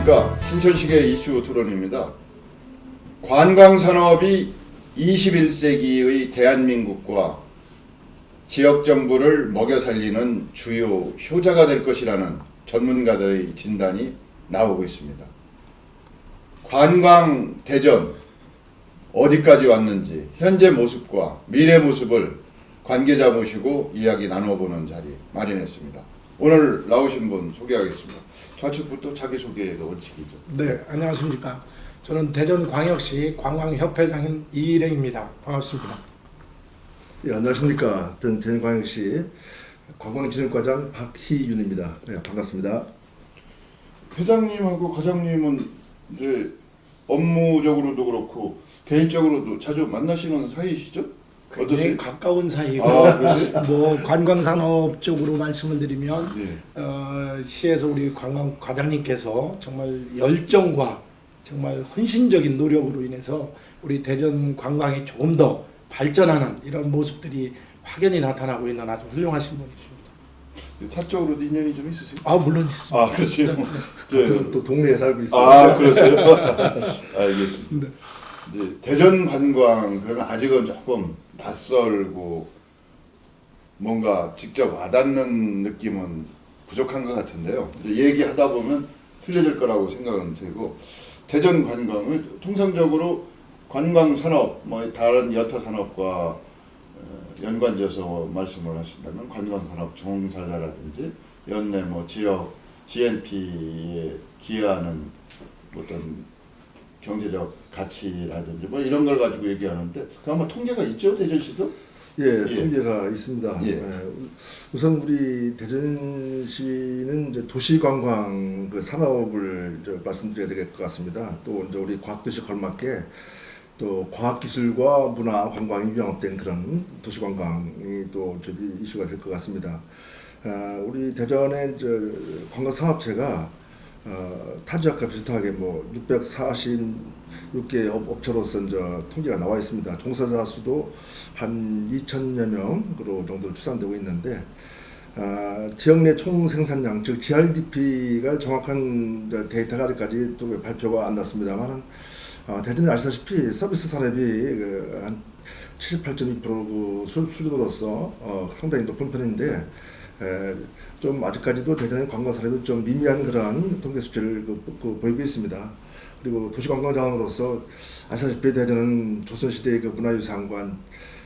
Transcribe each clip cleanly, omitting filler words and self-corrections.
안녕하십니까. 신천식의 이슈 토론입니다. 관광산업이 21세기의 대한민국과 지역정부를 먹여 살리는 주요 효자가 될 것이라는 전문가들의 진단이 나오고 있습니다. 관광 대전 어디까지 왔는지 현재 모습과 미래 모습을 관계자 모시고 이야기 나눠보는 자리 마련했습니다. 오늘 나오신 분 소개하겠습니다. 좌측부터 자기소개가 원칙이죠. 네, 안녕하십니까. 저는 대전광역시 관광협회장인 이일행입니다. 반갑습니다. 예, 안녕하십니까. 대전광역시 관광진흥과장 박희윤입니다. 네, 반갑습니다. 회장님하고 과장님은 이제 업무적으로도 그렇고 개인적으로도 자주 만나시는 사이시죠? 굉장히 가까운 사이고 뭐 관광산업 쪽으로 말씀을 드리면 네. 시에서 우리 관광과장님께서 정말 열정과 정말 헌신적인 노력으로 인해서 우리 대전 관광이 조금 더 발전하는 이런 모습들이 확연히 나타나고 있는 아주 훌륭하신 분이십니다. 사적으로도 인연이 좀 있으세요? 물론 있습니다. 아, 그렇죠. 네. 또 동네에 살고 있어요. 아, 그러세요? 알겠습니다. 이제 대전 관광 그러면 아직은 조금 낯설고 뭔가 직접 와닿는 느낌은 부족한 것 같은데요. 이제 얘기하다 보면 틀려질 거라고 생각은 되고, 대전 관광을 통상적으로 관광 산업, 뭐 다른 여타 산업과 연관져서 말씀을 하신다면 관광 산업 종사자라든지 연내 뭐 지역 GNP에 기여하는 어떤 경제적 가치라든지 뭐 이런 걸 가지고 얘기하는데 그 아마 통계가 있죠, 대전시도? 예, 통계가 있습니다. 예. 우선 우리 대전시는 이제 도시관광 그 산업을 이제 말씀드려야 될 것 같습니다. 또 이제 우리 과학도시 걸맞게 또 과학기술과 문화 관광이 병합된 그런 도시관광이 또 저기 이슈가 될 것 같습니다. 우리 대전의 관광사업체가 타 지역과 비슷하게 뭐 646개 업체로서 이제 통계가 나와 있습니다. 종사자 수도 한 2,000여 명으로 정도 추산되고 있는데, 지역 내 총 생산량 즉 GRDP가 정확한 데이터가 아직까지 또 발표가 안 났습니다만, 대전이 아시다시피 서비스 산업이 한 78.2% 수준으로서 상당히 높은 편인데, 좀 아직까지도 대전의 관광 산업이 좀 미미한 그러한 통계 수치를 보이고 있습니다. 그리고 도시관광자원으로서 아시다시피 대전은 조선시대의 그 문화유산과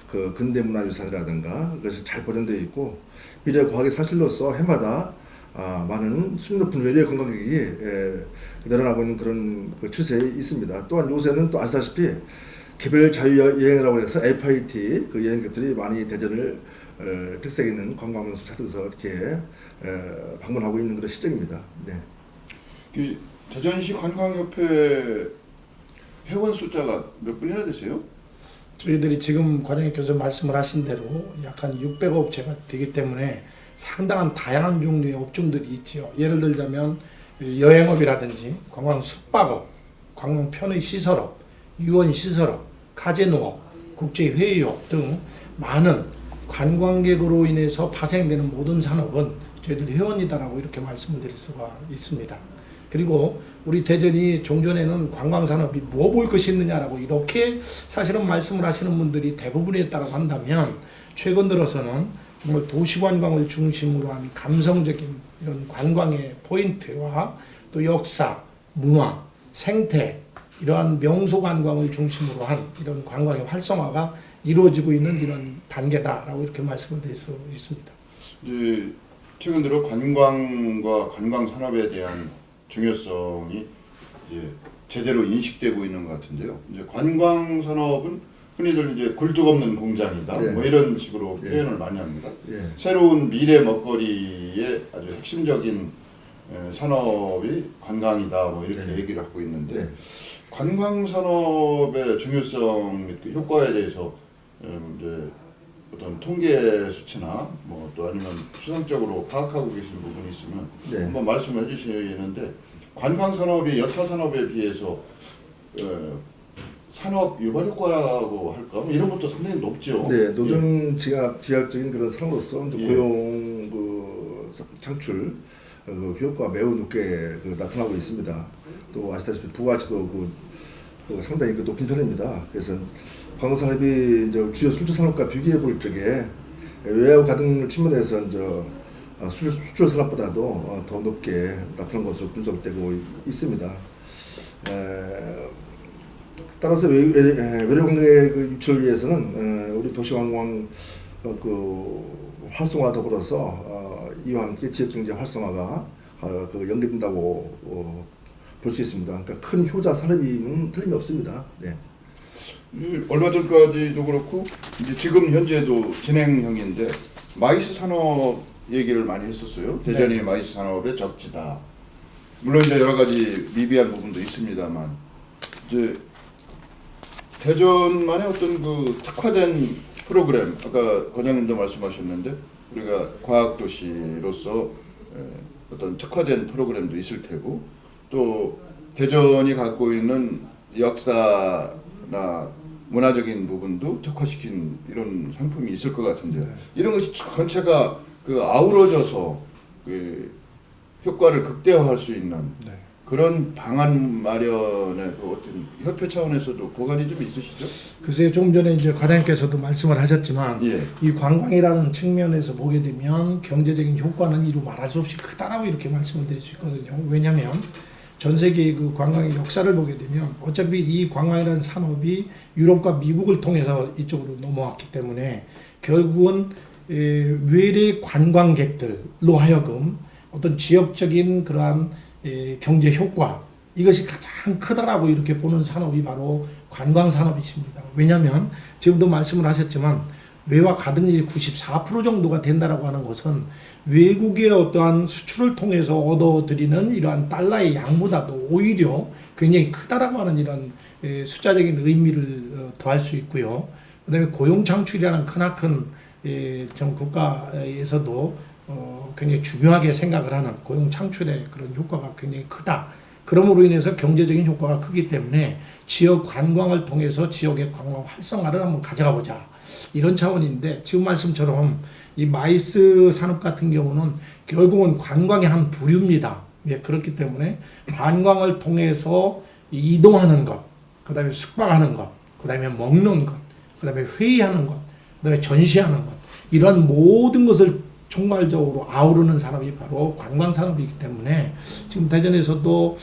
그 근대 문화유산이라든가 그것이 잘 보존되어 있고, 미래 과학의 사실로서 해마다 많은 수준 높은 외래 관광객이 늘어나고 있는 그런 그 추세에 있습니다. 또한 요새는 또 아시다시피 개별 자유여행이라고 해서 FIT 그 여행객들이 많이 대전을 특색 있는 관광명소 찾아서 이렇게 방문하고 있는 그런 시점입니다. 네. 그 대전시 관광협회 회원 숫자가 몇 분이나 되세요? 저희들이 지금 과장님께서 말씀을 하신 대로 약 한 600업체가 되기 때문에 상당한 다양한 종류의 업종들이 있지요. 예를 들자면 여행업이라든지 관광 숙박업, 관광 편의 시설업, 유원 시설업, 카지노업, 국제 회의업 등 많은 관광객으로 인해서 파생되는 모든 산업은 저희들 회원이다라고 이렇게 말씀을 드릴 수가 있습니다. 그리고 우리 대전이 종전에는 관광산업이 무엇볼 것이 있느냐라고 이렇게 사실은 말씀을 하시는 분들이 대부분이었다고 한다면, 최근 들어서는 정말 도시관광을 중심으로 한 감성적인 이런 관광의 포인트와 또 역사, 문화, 생태 이러한 명소관광을 중심으로 한 이런 관광의 활성화가 이루어지고 있는 이런 단계다라고 이렇게 말씀을 드릴 수 있습니다. 이제 최근 들어 관광과 관광 산업에 대한 중요성이 이제 제대로 인식되고 있는 것 같은데요. 이제 관광 산업은 흔히들 이제 굴뚝 없는 공장이다, 네. 뭐 이런 식으로 예. 표현을 많이 합니다. 예. 새로운 미래 먹거리의 아주 핵심적인 산업이 관광이다, 뭐 이렇게 네. 얘기를 하고 있는데, 네. 관광 산업의 중요성, 효과에 대해서 이제 어떤 통계 수치나 뭐 또 아니면 수상적으로 파악하고 계신 부분이 있으면 네. 한번 말씀해 주시는데, 관광 산업이 여타 산업에 비해서 산업 유발 효과라고 할까? 뭐 이런 것도 상당히 높죠. 네, 노동 지향적인 그런 산업으로서 이제 예. 고용 창출 효과가 매우 높게 나타나고 있습니다. 또 아시다시피 부가치도 상당히 높은 편입니다. 그래서 관광산업이 이제 주요 수출산업과 비교해 볼 적에 외화와 가등 측면에서 이제 수출 산업보다도 더 높게 나타난 것으로 분석되고 있습니다. 따라서 외래관광의 유치를 위해서는 우리 도시관광 활성화 더불어서 이와 함께 지역경제 활성화가 연계된다고 볼 수 있습니다. 그러니까 큰 효자 산업임은 틀림이 없습니다. 네. 얼마 전까지도 그렇고 이제 지금 현재도 진행형인데 마이스 산업 얘기를 많이 했었어요. 대전이 마이스 산업의 적지다. 물론 이제 여러 가지 미비한 부분도 있습니다만 이제 대전만의 어떤 그 특화된 프로그램, 아까 과장님도 말씀하셨는데 우리가 과학 도시로서 어떤 특화된 프로그램도 있을 테고 또 대전이 갖고 있는 역사나 문화적인 부분도 특화시킨 이런 상품이 있을 것 같은데요. 이런 것이 전체가 그 아우러져서 그 효과를 극대화할 수 있는 그런 방안 마련의 그 어떤 협회 차원에서도 고관이 좀 있으시죠? 글쎄요, 조금 전에 이제 과장님께서도 말씀을 하셨지만 예. 이 관광이라는 측면에서 보게 되면 경제적인 효과는 이루 말할 수 없이 크다라고 이렇게 말씀을 드릴 수 있거든요. 왜냐하면 전 세계의 그 관광의 역사를 보게 되면 어차피 이 관광이라는 산업이 유럽과 미국을 통해서 이쪽으로 넘어왔기 때문에 결국은 외래 관광객들로 하여금 어떤 지역적인 그러한 경제 효과 이것이 가장 크다라고 이렇게 보는 산업이 바로 관광 산업이십니다. 왜냐하면 지금도 말씀을 하셨지만 외화 가등률이 94% 정도가 된다라고 하는 것은 외국의 어떠한 수출을 통해서 얻어들이는 이러한 달러의 양보다도 오히려 굉장히 크다라고 하는 이런 숫자적인 의미를 더할 수 있고요. 그다음에 고용 창출이라는 크나큰 전 국가에서도 굉장히 중요하게 생각을 하는 고용 창출의 그런 효과가 굉장히 크다. 그러므로 인해서 경제적인 효과가 크기 때문에 지역 관광을 통해서 지역의 관광 활성화를 한번 가져가 보자. 이런 차원인데 지금 말씀처럼 이 마이스 산업 같은 경우는 결국은 관광의 한 부류입니다. 예, 그렇기 때문에 관광을 통해서 이동하는 것, 그 다음에 숙박하는 것, 그 다음에 먹는 것, 그 다음에 회의하는 것, 그 다음에 전시하는 것 이러한 모든 것을 총괄적으로 아우르는 산업이 바로 관광 산업이기 때문에 지금 대전에서도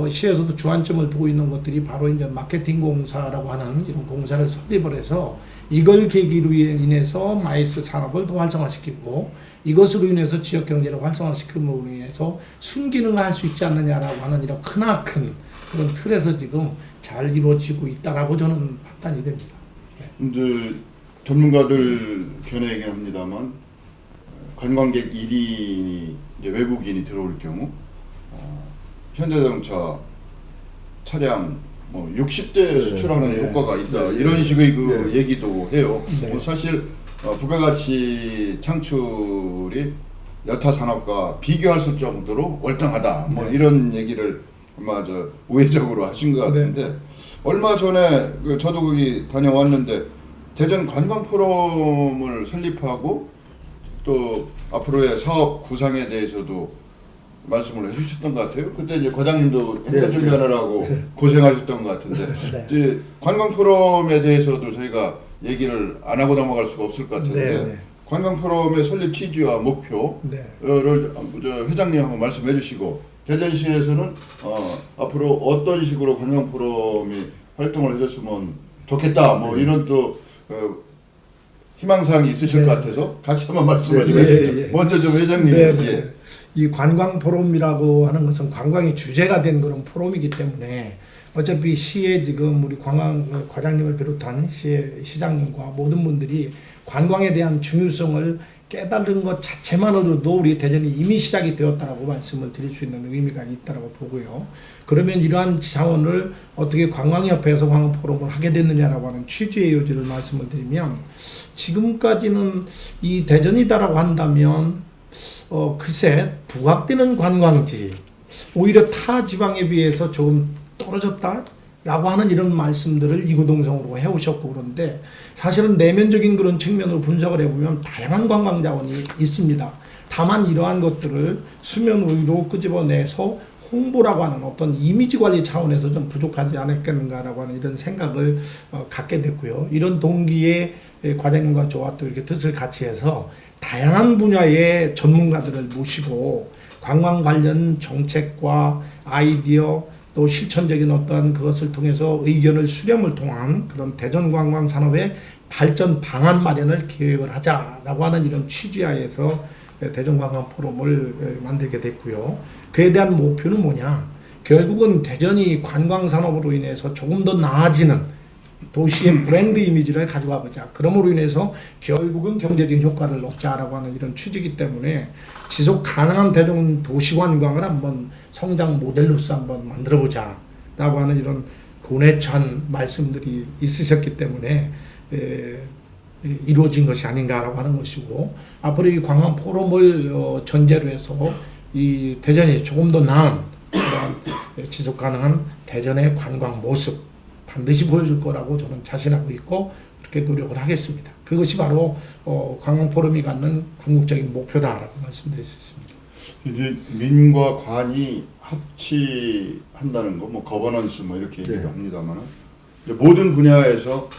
시에서도 주안점을 두고 있는 것들이 바로 이제 마케팅 공사라고 하는 이런 공사를 설립을 해서 이걸 계기로 인해서 마이스 산업을 더 활성화시키고 이것으로 인해서 지역 경제를 활성화시킴으로 인해서 순기능을 할 수 있지 않느냐라고 하는 이런 크나큰 그런 틀에서 지금 잘 이루어지고 있다라고 저는 판단이 됩니다. 네. 이제 전문가들 견해 얘기는 합니다만 관광객 1인이 이제 외국인이 들어올 경우 현대자동차 차량 뭐 60대 수출하는 효과가 있다 이런 식의 그 얘기도 해요. 뭐 사실 부가가치 창출이 여타 산업과 비교할 수 정도로 월등하다 뭐 이런 얘기를 아마 저 우회적으로 하신 것 같은데 얼마 전에 저도 거기 다녀왔는데 대전 관광 포럼을 설립하고 또 앞으로의 사업 구상에 대해서도 말씀을 해주셨던 것 같아요. 그때 이제 과장님도 행사 준비하느라고 고생하셨던 것 같은데 이제 관광 포럼에 대해서도 저희가 얘기를 안 하고 넘어갈 수가 없을 것 같은데 관광 포럼의 설립 취지와 목표를 회장님 한번 말씀해 주시고 대전시에서는 앞으로 어떤 식으로 관광 포럼이 활동을 해줬으면 좋겠다 뭐 이런 또 희망사항이 있으실 것 같아서 같이 한번 말씀을 좀 해주시죠. 먼저 좀 회장님. 이 관광 포럼이라고 하는 것은 관광이 주제가 된 그런 포럼이기 때문에 어차피 시에 지금 우리 관광 과장님을 비롯한 시의 시장님과 모든 분들이 관광에 대한 중요성을 깨달은 것 자체만으로도 우리 대전이 이미 시작이 되었다라고 말씀을 드릴 수 있는 의미가 있다라고 보고요. 그러면 이러한 자원을 어떻게 관광협회에서 관광 포럼을 하게 됐느냐라고 하는 취지의 요지를 말씀을 드리면 지금까지는 이 대전이다라고 한다면 글쎄 부각되는 관광지 오히려 타 지방에 비해서 조금 떨어졌다라고 하는 이런 말씀들을 이구동성으로 해오셨고 그런데 사실은 내면적인 그런 측면으로 분석을 해보면 다양한 관광 자원이 있습니다. 다만 이러한 것들을 수면 위로 끄집어내서 홍보라고 하는 어떤 이미지 관리 차원에서 좀 부족하지 않았겠는가라고 하는 이런 생각을 갖게 됐고요. 이런 동기에 과장님과 저와 또 이렇게 뜻을 같이 해서 다양한 분야의 전문가들을 모시고 관광 관련 정책과 아이디어 또 실천적인 어떠한 그것을 통해서 의견을 수렴을 통한 그런 대전 관광 산업의 발전 방안 마련을 계획을 하자라고 하는 이런 취지하에서 대전 관광 포럼을 만들게 됐고요. 그에 대한 목표는 뭐냐? 결국은 대전이 관광 산업으로 인해서 조금 더 나아지는 도시의 브랜드 이미지를 가져가 보자. 그러므로 인해서 결국은 경제적인 효과를 얻자라고 하는 이런 취지이기 때문에 지속 가능한 대전 도시 관광을 한번 성장 모델로서 한번 만들어 보자라고 하는 이런 고뇌찬 말씀들이 있으셨기 때문에 이루어진 것이 아닌가라고 하는 것이고, 앞으로 이 관광 포럼을 전제로 해서 이 대전이 조금 더 나은 그런 지속 가능한 대전의 관광 모습 반드시 보여줄 거라고 저는 자신하고 있고 그렇게 노력을 하겠습니다. 그것이 바로 관광 포럼이 갖는 궁극적인 목표다라고 말씀드릴 수 있습니다. 이제 민과 관이 합치한다는 거, 뭐 거버넌스 뭐 이렇게 얘기를 네. 합니다만은 모든 분야에서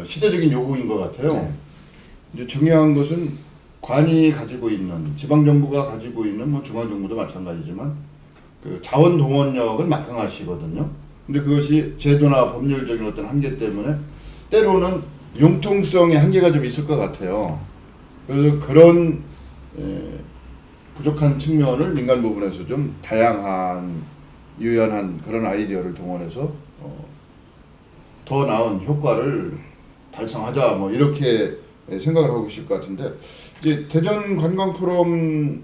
시대적인 요구인 것 같아요. 네. 이제 중요한 것은 관이 가지고 있는, 지방 정부가 가지고 있는, 뭐 중앙 정부도 마찬가지지만 그 자원 동원력을 막강하시거든요. 근데 그것이 제도나 법률적인 어떤 한계 때문에 때로는 융통성의 한계가 좀 있을 것 같아요. 그래서 그런 부족한 측면을 민간 부분에서 좀 다양한 유연한 그런 아이디어를 동원해서 더 나은 효과를 달성하자, 뭐 이렇게 생각을 하고 계실 것 같은데, 이제 대전 관광 포럼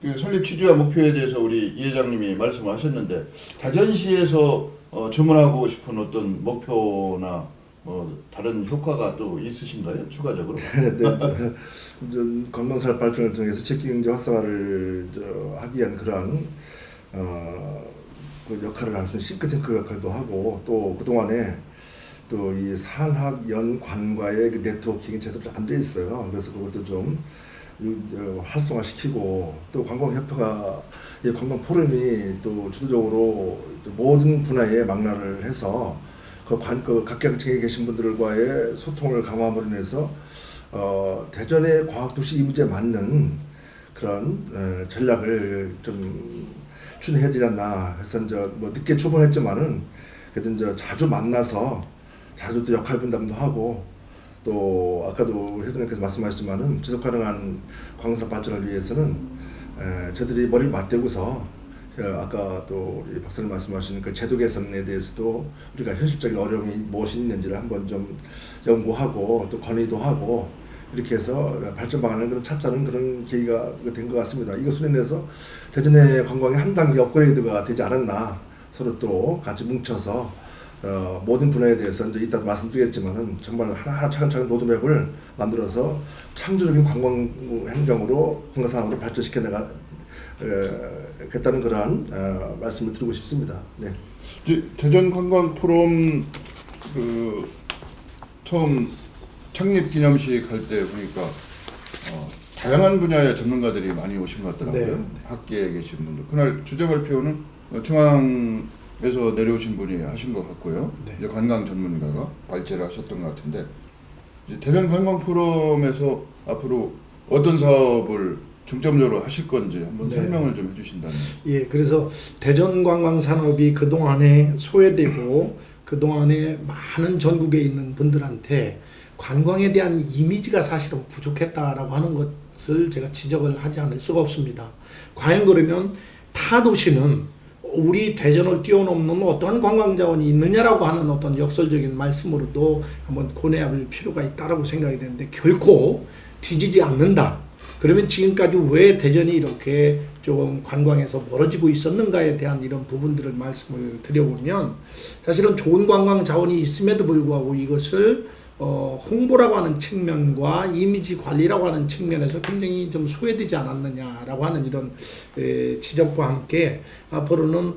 그 설립 취지와 목표에 대해서 우리 이 회장님이 말씀을 하셨는데, 대전시에서 주문하고 싶은 어떤 목표나 뭐 다른 효과가 또 있으신가요? 추가적으로? 네, 관광산업 발전을 통해서 지역경제 활성화를 하기 위한 그러한 그 역할을 할 수 있는 싱크탱크 역할도 하고, 또 그동안에 또 이 산학연관과의 그 네트워킹이 제대로 안 돼 있어요. 그래서 그것도 좀 활성화시키고, 또 관광협회가 이 관광 포럼이 또 주도적으로 모든 분야에 망라를 해서 그 각계층에 계신 분들과의 소통을 강화함으로 인해서 대전의 과학도시 이미지에 맞는 그런 전략을 좀 추진해야 되지 않나 해서 이제 뭐 늦게 출범했지만은 그래도 이제 자주 만나서 자주 또 역할 분담도 하고, 또 아까도 회장님께서 말씀하셨지만은 지속 가능한 관광산업 발전을 위해서는 저희들이 머리를 맞대고서 아까 또 우리 박사님 말씀하시는 그 제도 개선에 대해서도 우리가 현실적인 어려움이 무엇이 있는지를 한번 좀 연구하고 또 건의도 하고 이렇게 해서 발전 방안을 그런 찾자는 그런 계기가 된 것 같습니다. 이것으로 인해서 대전의 관광이 한 단계 업그레이드가 되지 않았나, 서로 또 같이 뭉쳐서 모든 분야에 대해서 이제 이따 말씀드리겠지만은 정말 하나하나 차근차근 로드맵을 만들어서 창조적인 관광 행정으로 관광산업으로 발전시켜 나가겠다는 그러한 말씀을 드리고 싶습니다. 네. 이제 대전 관광 포럼 그 처음 창립 기념식 할 때 보니까 다양한 분야의 전문가들이 많이 오신 것 같더라고요. 네. 학계에 계신 분들. 그날 주제 발표는 중앙에서 내려오신 분이 하신 것 같고요. 네. 이제 관광 전문가가 발제를 하셨던 것 같은데, 이제 대전 관광 포럼에서 앞으로 어떤 사업을 중점적으로 하실 건지 한번 네. 설명을 좀 해주신다면. 예, 그래서 대전 관광 산업이 그동안에 소외되고 그동안에 많은 전국에 있는 분들한테 관광에 대한 이미지가 사실은 부족했다라고 하는 것을 제가 지적을 하지 않을 수가 없습니다. 과연 그러면 타 도시는 우리 대전을 뛰어넘는 어떠한 관광 자원이 있느냐라고 하는 어떤 역설적인 말씀으로도 한번 고뇌할 필요가 있다라고 생각이 되는데, 결코 뒤지지 않는다. 그러면 지금까지 왜 대전이 이렇게 조금 관광에서 멀어지고 있었는가에 대한 이런 부분들을 말씀을 드려보면, 사실은 좋은 관광 자원이 있음에도 불구하고 이것을 홍보라고 하는 측면과 이미지 관리라고 하는 측면에서 굉장히 좀 소외되지 않았느냐라고 하는 이런 지적과 함께, 앞으로는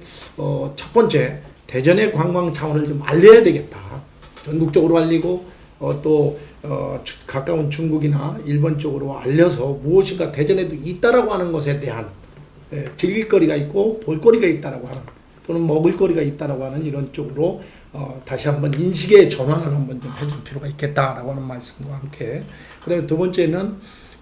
첫 번째 대전의 관광 자원을 좀 알려야 되겠다. 전국적으로 알리고 또 가까운 중국이나 일본 쪽으로 알려서 무엇인가 대전에도 있다라고 하는 것에 대한 즐길 거리가 있고 볼거리가 있다라고 하는 또는 먹을 거리가 있다라고 하는 이런 쪽으로 다시 한번 인식의 전환을 한번 좀 해줄 필요가 있겠다라고 하는 말씀과 함께 그다음에 두 번째는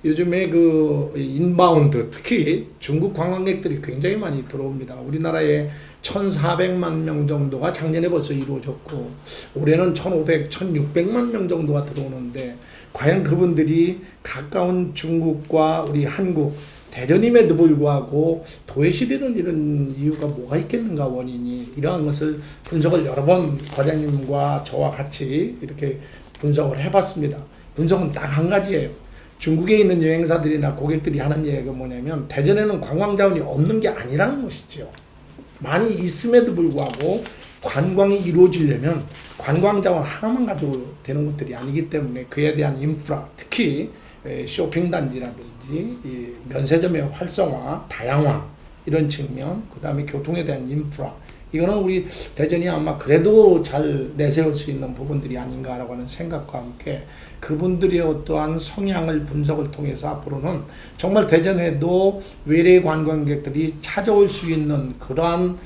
요즘에 그 인바운드 특히 중국 관광객들이 굉장히 많이 들어옵니다. 우리나라에 1,400만 명 정도가 작년에 벌써 이루어졌고 올해는 1,500, 1,600만 명 정도가 들어오는데 과연 그분들이 가까운 중국과 우리 한국 대전임에도 불구하고 도외시되는 이런 이유가 뭐가 있겠는가 원인이 이러한 것을 분석을 여러 번 과장님과 저와 같이 이렇게 분석을 해봤습니다. 분석은 딱 한 가지예요. 중국에 있는 여행사들이나 고객들이 하는 얘기가 뭐냐면 대전에는 관광자원이 없는 게 아니라는 것이죠. 많이 있음에도 불구하고 관광이 이루어지려면 관광자원 하나만 가지고 되는 것들이 아니기 때문에 그에 대한 인프라 특히 쇼핑단지라든지 이 면세점의 활성화, 다양화 이런 측면 그 다음에 교통에 대한 인프라 이거는 우리 대전이 아마 그래도 잘 내세울 수 있는 부분들이 아닌가라고 하는 생각과 함께 그분들의 어떠한 성향을 분석을 통해서 앞으로는 정말 대전에도 외래 관광객들이 찾아올 수 있는 그러한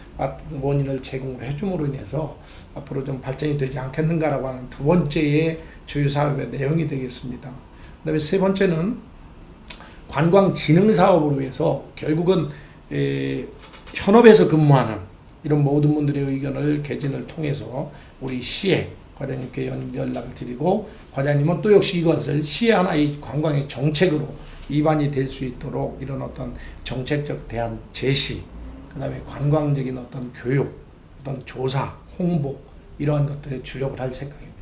원인을 제공을 해줌으로 인해서 앞으로 좀 발전이 되지 않겠는가라고 하는 두 번째의 주요 사업의 내용이 되겠습니다. 그 다음에 세 번째는 관광진흥사업으로 해서 결국은 현업에서 근무하는 이런 모든 분들의 의견을 개진을 통해서 우리 시에 과장님께 연락을 드리고 과장님은 또 역시 이것을 시의 하나의 관광의 정책으로 입안이 될 수 있도록 이런 어떤 정책적 대안 제시 그 다음에 관광적인 어떤 교육 어떤 조사 홍보 이러한 것들에 주력을 할 생각입니다.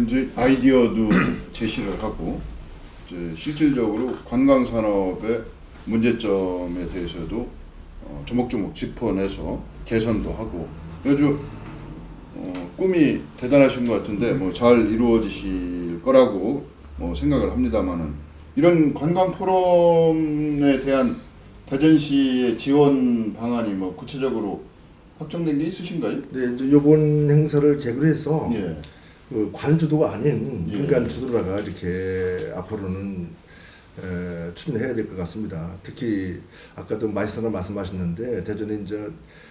이제 아이디어도 제시를 하고 이제 실질적으로 관광 산업의 문제점에 대해서도 조목조목 짚어내서 개선도 하고 아주 꿈이 대단하신 것 같은데 뭐 잘 이루어지실 거라고 생각을 합니다만은 이런 관광 포럼에 대한 대전시의 지원 방안이 뭐 구체적으로 확정된 게 있으신가요? 네, 이제 이번 행사를 계기로 해서 예. 그 관주도가 아닌 예. 민간 주도라가 이렇게 앞으로는 추진해야 될 것 같습니다. 특히 아까도 마이스터나 말씀하셨는데 대전에 이제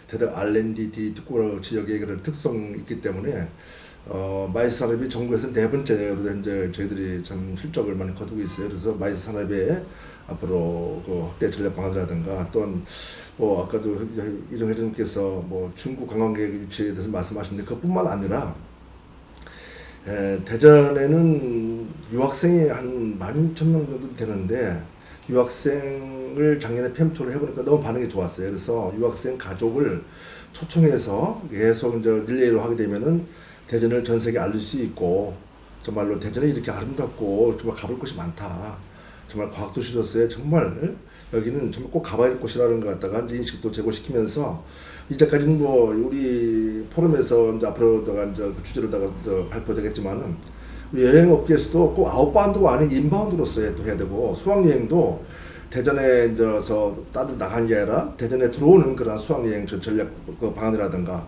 대덕 R&D 특구 지역의 그런 특성이 있기 때문에 마이스 산업이 전국에서 네 번째로 현재 저희들이 참 실적을 많이 거두고 있어요. 그래서 마이스 산업의 앞으로 그 확대 전략 방안이라든가 또한 뭐 아까도 이정 회장님께서 뭐 중국 관광객 유치에 대해서 말씀하셨는데 그뿐만 아니라 대전에는 유학생이 한 16,000명 정도 되는데 유학생을 작년에 팸투를 해보니까 너무 반응이 좋았어요. 그래서 유학생 가족을 초청해서 계속 이제 릴레이로 하게 되면은 대전을 전 세계에 알릴 수 있고 정말로 대전이 이렇게 아름답고 정말 가볼 곳이 많다. 정말 과학도시로서의 정말 여기는 정말 꼭 가봐야 될 곳이라는 것 갖다가 이제 인식도 제고시키면서 이제까지는 뭐 우리 포럼에서 이제 앞으로다가 이제 그 주제로다가 발표되겠지만은 우리 여행업계에서도 꼭 아웃바운드가 아닌 인바운드로서 또 해야 되고 수학여행도 대전에 이제서 다들 나가는 게 아니라 대전에 들어오는 그런 수학여행 전략 그 방안이라든가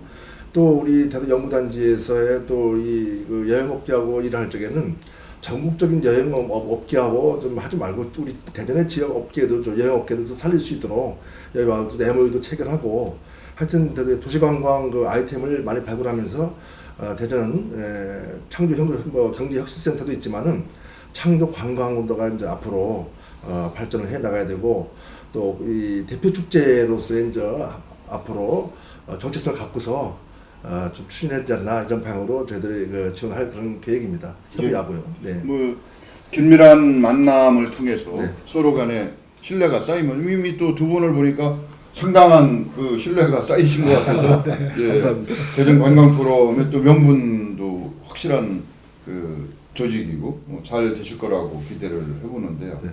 또 우리 대전 연구단지에서의 또 이 그 여행업계하고 일할 적에는 전국적인 여행업계하고 좀 하지 말고 우리 대전의 지역 업계도 좀 여행업계도 좀 살릴 수 있도록 여기 와서 MOU도 체결하고 하여튼 도시관광 그 아이템을 많이 발굴하면서 대전은 창조 경제혁신센터도 있지만은 창조 관광으로다가 이제 앞으로 발전을 해 나가야 되고 또 이 대표 축제로서의 이제 앞으로 정체성을 갖고서 좀 추진해야 되지 않나 이런 방향으로 저희들이 지원할 그런 계획입니다. 협의하고요. 네. 뭐 긴밀한 만남을 통해서 네. 서로 간에 신뢰가 쌓이면 이미 또 두 분을 보니까 상당한 그 신뢰가 쌓이신 것 같아서 예, 감사합니다. 대전 관광 포럼의 또 명분도 확실한 그 조직이고 잘 되실 거라고 기대를 해보는데요. 네.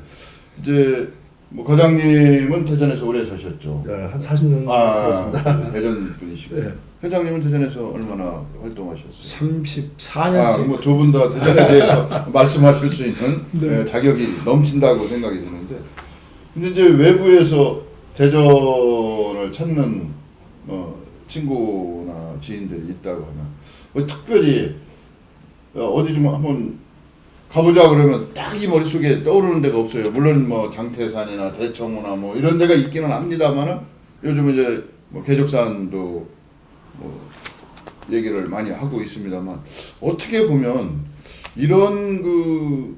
이제 뭐 과장님은 대전에서 오래 사셨죠. 한 40년 살았습니다. 대전 분이시고 네. 회장님은 대전에서 얼마나 활동하셨어요? 34년째. 뭐 두 분 다 대전에 대해서 말씀하실 수 있는 네. 자격이 넘친다고 생각이 드는데, 근데 이제 외부에서 대전을 찾는 친구나 지인들이 있다고 하면 특별히 어디 좀 한번 가보자 그러면 딱히 머릿속에 떠오르는 데가 없어요. 물론 뭐 장태산이나 대청호나 뭐 이런 데가 있기는 합니다만은 요즘 이제 뭐 계족산도 뭐 얘기를 많이 하고 있습니다만 어떻게 보면 이런 그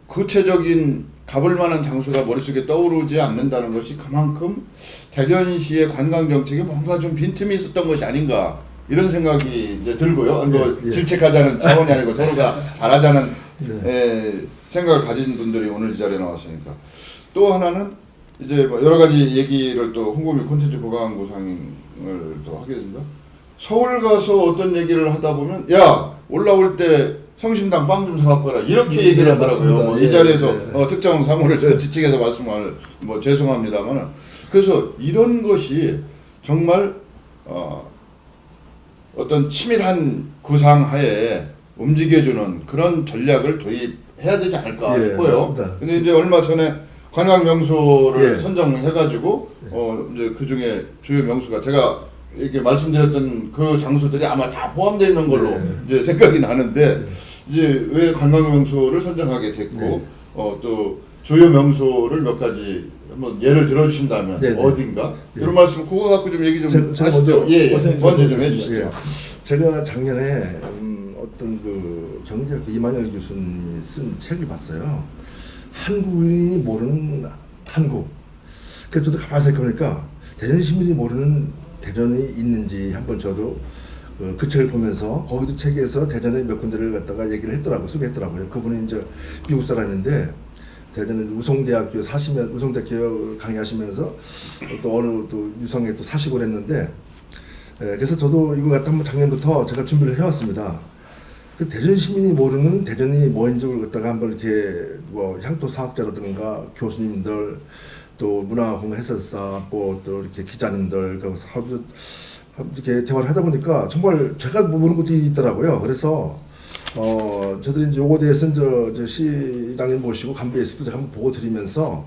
구체적인 가볼 만한 장소가 머릿속에 떠오르지 않는다는 것이 그만큼 대전시의 관광 정책에 뭔가 좀 빈틈이 있었던 것이 아닌가 이런 생각이 이제 들고요. 뭐 질책하자는 차원이 아니고 서로가 잘하자는 생각을 가진 분들이 오늘 이 자리에 나왔으니까. 또 하나는 이제 뭐 여러 가지 얘기를 또 홍보미 콘텐츠 보강구상을 또 하게 됩니다. 서울 가서 어떤 얘기를 하다 보면 야 올라올 때 성심당 빵 좀 사갖고 와라 이렇게 얘기를 하더라고요. 뭐 이 자리에서 특정 사무를 저 지칭해서 말씀을 뭐 죄송합니다만 그래서 이런 것이 정말 어떤 치밀한 구상하에 움직여주는 그런 전략을 도입해야 되지 않을까 싶어요. 맞습니다. 근데 이제 얼마 전에 관광 명소를 예. 선정해가지고 이제 그 중에 주요 명소가 제가 이렇게 말씀드렸던 그 장소들이 아마 다 포함되어 있는 걸로 이제 생각이 나는데 이제 왜 관광 명소를 선정하게 됐고 또 주요 명소를 몇 가지 한번 예를 들어주신다면 어딘가 그런 말씀 그거 갖고 좀 얘기 좀 제가 하시죠. 먼저 좀 예. 해주시죠. 제가 작년에 어떤 그 경제학 이만열 교수님이 쓴 책을 봤어요. 한국인이 모르는 한국. 그래서 저도 가만히 생각해보니까 대전 시민이 모르는 대전이 있는지 한번 저도 그 책을 보면서 거기도 책에서 대전의 몇 군데를 갖다가 얘기를 했더라고요. 소개했더라고요. 그분이 이제 미국 사람인데 대전은 우송대학교 우송대학교 강의하시면서 또 어느 또 유성에 또 사시고 그랬는데 그래서 저도 이거 갖다 한번 작년부터 제가 준비를 해왔습니다. 그 대전 시민이 모르는 대전이 뭐인지를 갖다가 한번 이렇게 뭐 향토 사학자라든가 교수님들 또 문화공간 해설사 뭐 또 이렇게 기자님들 거기서 이렇게 대화를 하다 보니까 정말 제가 모르는 것도 있더라고요. 그래서 저들이 이제 요거에 대해서 저 시장님 모시고 간부에서도 제가 한번 보고 드리면서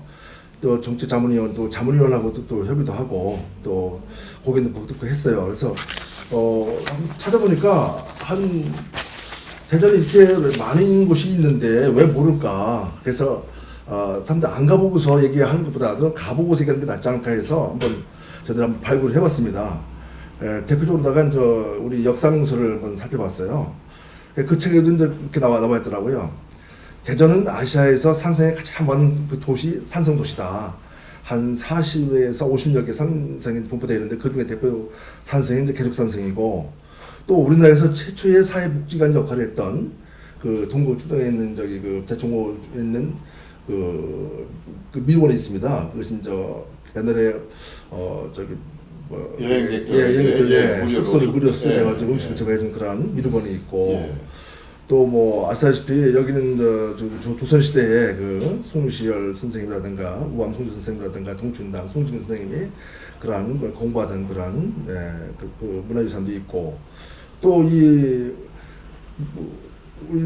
또 정치자문위원 또 자문위원하고도 또 협의도 하고 또 거기는 보고 듣고 했어요. 그래서 찾아보니까 한 대전에 이렇게 많은 곳이 있는데 왜 모를까? 그래서 사람들 안 가보고서 얘기하는 것보다도 가보고서 얘기하는 게 낫지 않을까 해서 한번 저들 한번 발굴을 해봤습니다. 대표적으로다가 이제 우리 역사 명소를 한번 살펴봤어요. 그 책에도 이제 이렇게 나와 있더라고요. 대전은 아시아에서 산성이 가장 많은 그 도시, 산성 도시다. 한 40에서 50여 개 산성이 분포되어 있는데 그 중에 대표 산성이 이제 계족산성이고 또 우리나라에서 최초의 사회복지관 역할을 했던 그 동구 추동에 있는 저기 그 대청호에 있는 그 미군에 있습니다. 그것이 이제 옛날에 저기 뭐 여행객들 숙소를 무료 수제해가지고 음식을 제공해준 그런 미군이 있고 또 뭐 아시다시피 여기는 조선 시대에 그 송시열 선생님이라든가 우암 송주 선생님이라든가 동춘당 송진 선생님이 그러한 걸 공부하던 그런 그 문화유산도 있고 또 우리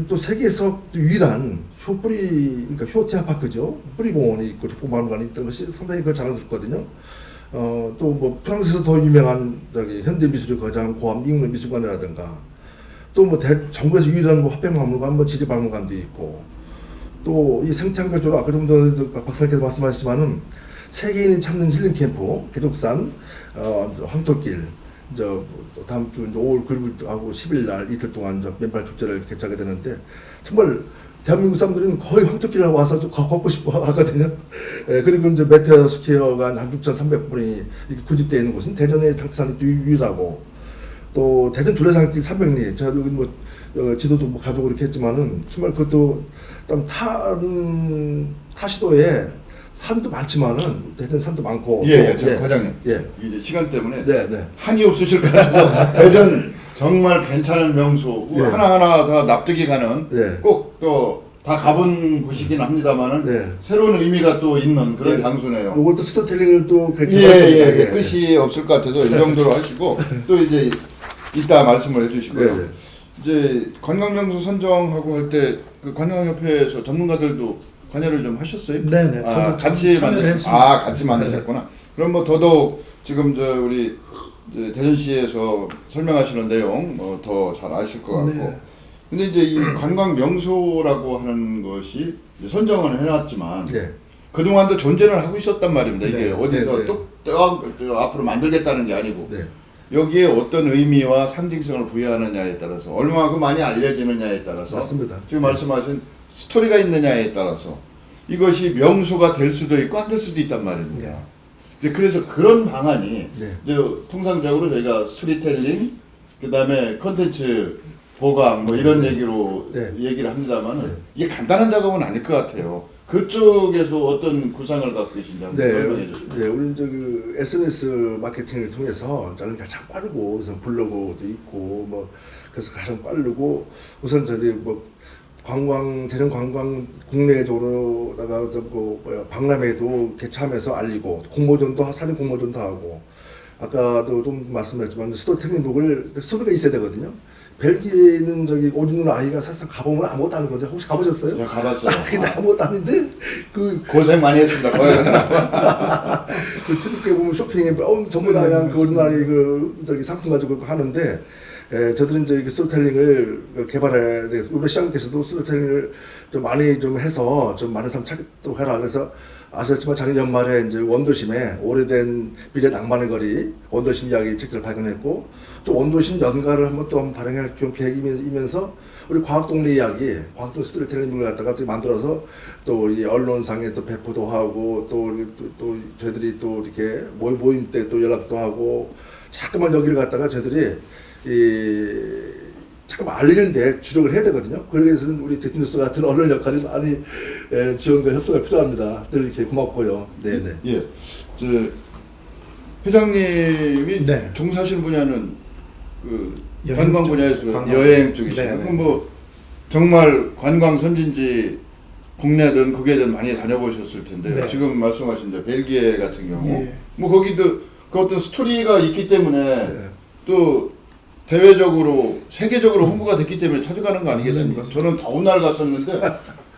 또 세계에서 유일한 효뿌리 그러니까 효테아파크죠 뿌리공원이 있고 족보박물관이 있던 것이 상당히 그 자랑스럽거든요. 또 뭐 프랑스에서 더 유명한 저기 현대미술의 거장 고암 잉르 미술관이라든가 또 뭐 전국에서 유일한 뭐 화백박물관, 뭐 지리박물관도 있고 또 이 생태환경적으로 아까 좀 전에 박사님께서 말씀하셨지만은 세계인이 찾는 힐링 캠프 계족산 황토길 다음 주 5월 9일하고 10일 날 이틀 동안 맨발 축제를 개최하게 되는데 정말 대한민국 사람들은 거의 황토길에 와서 좀 걷고 싶어 하거든요. 그리고 이제 메테오 스퀘어가 한 6,300분이 이렇게 구집되어 있는 곳은 대전의 장태산이 또 유일하고 또 대전 둘레산길 300리 제가 여기 뭐 지도도 뭐 가지고 이렇게 했지만은 정말 그것도 좀 타 시도에 산도 많지만은 대전 산도 많고 과장님 이제 시간 때문에 네. 한이 없으실 것 같아서 대전 정말 괜찮은 명소 하나하나 다 납득이 가는 꼭 또 다 가본 곳이긴 합니다만은 새로운 의미가 또 있는 그런 장소네요. 이것도 스토텔링을 또 끝이 없을 것 같아서 이 정도로 하시고 또 이제 이따 말씀을 해주시고요. 이제 관광명소 선정하고 할 때 그 관광협회에서 전문가들도 관여를 좀 하셨어요? 네네. 같이 같이 만나셨구나. 그럼 뭐 더더욱 지금 우리 대전시에서 설명하시는 내용 더 잘 아실 것 같고 근데 이제 이 관광 명소라고 하는 것이 이제 선정은 해놨지만 네. 그동안도 존재를 하고 있었단 말입니다. 이게 네. 어디서 네. 또 앞으로 만들겠다는 게 아니고 네. 여기에 어떤 의미와 상징성을 부여하느냐에 따라서 얼마만큼 많이 알려지느냐에 따라서 맞습니다. 지금 말씀하신 스토리가 있느냐에 따라서 이것이 명소가 될 수도 있고 안 될 수도 있단 말입니다. 네. 이제 그래서 그런 방안이 네. 이제 통상적으로 저희가 스토리텔링 그다음에 컨텐츠 보강 뭐 이런 얘기로 네. 얘기를 합니다만은 네. 이게 간단한 작업은 아닐 것 같아요. 그쪽에서 어떤 구상을 갖고 계신지 한번 설명해 주시죠. 네, 우리는 그 SNS 마케팅을 통해서 저는 가장 빠르고 우선 블로그도 있고 뭐 그래서 가장 빠르고 우선 저희 뭐 대형 관광 국내적으로다가 박람회도 개최하면서 알리고 공모전도 사진 공모전도 하고 아까도 좀 말씀드렸지만 스토리텔링북을 스토리가 있어야 되거든요. 벨기에는 저기 오줌 아이가 사실 가보면 아무것도 안 하거든요. 혹시 가보셨어요? 제가 가봤어요. 근데 아무것도 아닌데 고생 많이 했습니다. 거기 그 출입구에 보면 쇼핑에 전부 다 그냥 그 우리나라의 그 저기 상품 가지고 하는데 저들은 이제 스토리텔링을 개발해야 되겠어. 우리 시장께서도 스토리텔링을 좀 많이 좀 해서 좀 많은 사람 찾도록 해라. 그래서 아셨지만 작년 연말에 이제 원도심에 오래된 비례 낭만의 거리 원도심 이야기 책들을 발견했고 좀 원도심 연가를 한번 또 발행할 계획이면서 우리 과학동네 이야기, 과학동네 스토리텔링을 갖다가 또 만들어서 또 이 언론상에 또 배포도 하고 또 저희들이 또 이렇게 모임 때 또 연락도 하고 자꾸만 여기를 갖다가 저희들이 잠깐 알리는데 주력을 해야 되거든요. 그래서 우리 대통령스 같은 언론 역할이 많이 지원과 협조가 필요합니다. 늘 이렇게 고맙고요. 네네. 예, 저 회장님이 네. 종사하시는 분야는 그 여행 관광 쪽, 분야에서 관광. 여행 쪽이시고 네, 네. 뭐 정말 관광 선진지 국내든 국외든 많이 다녀보셨을 텐데 네. 지금 말씀하신 저 벨기에 같은 경우 예. 뭐 거기도 그 어떤 스토리가 있기 때문에 네. 또 대외적으로 세계적으로 홍보가 됐기 때문에 찾아가는 거 아니겠습니까? 네, 저는 더운 날 갔었는데